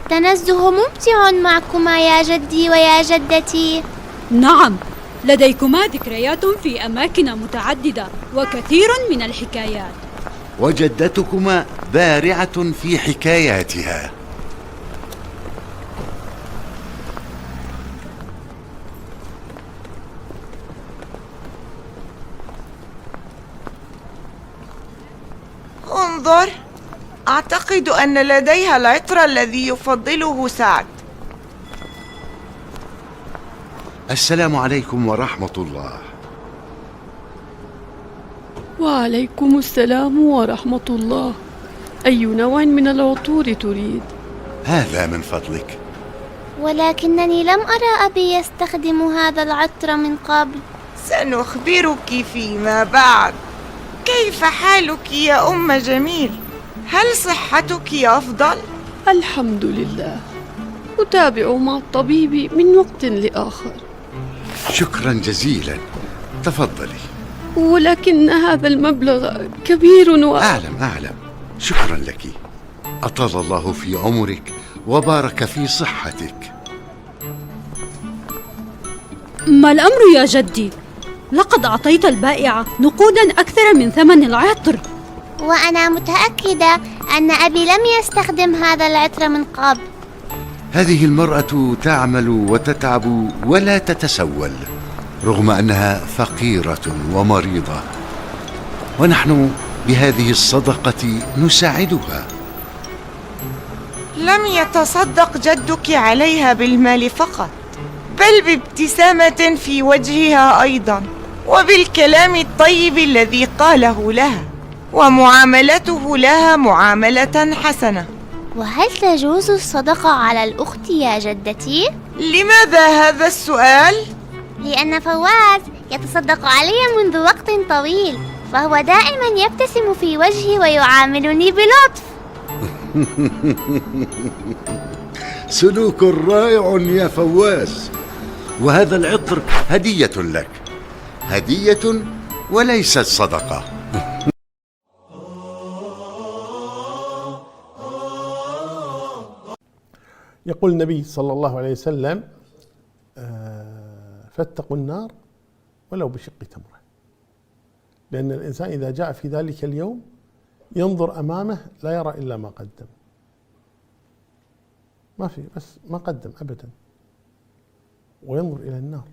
التنزه ممتع معكما يا جدي ويا جدتي. نعم، لديكما ذكريات في أماكن متعددة وكثير من الحكايات. وجدتكما بارعة في حكاياتها. انظر، أعتقد أن لديها العطر الذي يفضله سعد. السلام عليكم ورحمة الله. وعليكم السلام ورحمة الله. أي نوع من العطور تريد؟ هذا من فضلك. ولكنني لم أرى أبي يستخدم هذا العطر من قبل. سنخبرك فيما بعد. كيف حالك يا أم جميل؟ هل صحتك أفضل؟ الحمد لله، أتابع مع الطبيب من وقت لآخر. شكرا جزيلا، تفضلي. ولكن هذا المبلغ كبير أعلم. شكرا لك، أطال الله في عمرك وبارك في صحتك. ما الأمر يا جدي؟ لقد أعطيت البائعة نقودا أكثر من ثمن العطر. وأنا متأكدة أن أبي لم يستخدم هذا العطر من قبل. هذه المرأة تعمل وتتعب ولا تتسول، رغم أنها فقيرة ومريضة، ونحن بهذه الصدقة نساعدها. لم يتصدق جدك عليها بالمال فقط، بل بابتسامة في وجهها أيضا، وبالكلام الطيب الذي قاله لها، ومعاملته لها معاملة حسنة. وهل تجوز الصدقة على الأخت يا جدتي؟ لماذا هذا السؤال؟ لأن فواز يتصدق علي منذ وقت طويل، فهو دائما يبتسم في وجهي ويعاملني بلطف. سلوك رائع يا فواز، وهذا العطر هدية لك، هدية وليست صدقة. يقول النبي صلى الله عليه وسلم: فاتقوا النار ولو بشق تمرة. لأن الإنسان إذا جاء في ذلك اليوم ينظر أمامه لا يرى إلا ما قدم، ما في بس ما قدم أبدا، وينظر إلى النار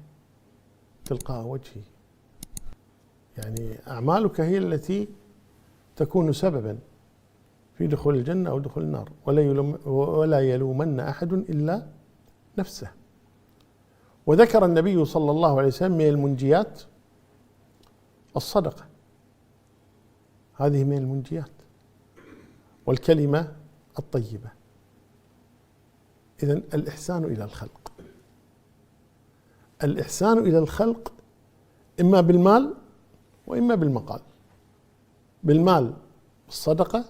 تلقاء وجهه. يعني أعمالك هي التي تكون سببا في دخول الجنة أو دخول النار، ولا يلومن أحد إلا نفسه. وذكر النبي صلى الله عليه وسلم من المنجيات الصدقة، هذه من المنجيات، والكلمة الطيبة. إذن الإحسان إلى الخلق، الإحسان إلى الخلق إما بالمال وإما بالمقال. بالمال الصدقة،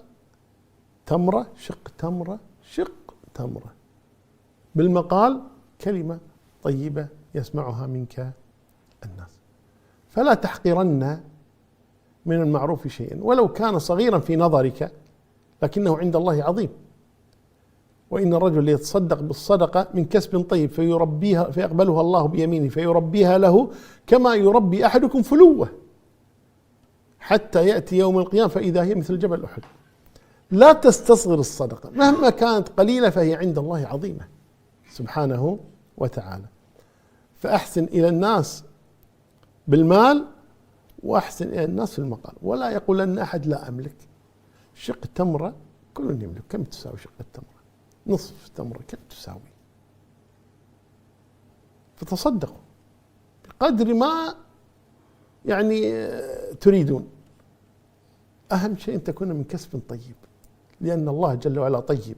تمرة، شق تمرة، شق تمرة. بالمقال كلمة طيبة يسمعها منك الناس. فلا تحقرن من المعروف شيئا ولو كان صغيرا في نظرك، لكنه عند الله عظيم. وإن الرجل يتصدق بالصدقة من كسب طيب فيربيها، فيقبلها الله بيمينه فيربيها له كما يربي أحدكم فلوة، حتى يأتي يوم القيامة فإذا هي مثل جبل أحد. لا تستصغر الصدقة مهما كانت قليلة، فهي عند الله عظيمة سبحانه وتعالى. فأحسن إلى الناس بالمال وأحسن إلى الناس في المقال، ولا يقولن أحد لا أملك. شق تمرة كل يملك. كم تساوي شق التمرة؟ نصف تمرة كم تساوي؟ فتصدقوا بقدر ما يعني تريدون. أهم شيء أن تكون من كسب طيب، لأن الله جل وعلا طيب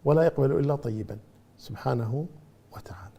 ولا يقبل إلا طيبا سبحانه وتعالى.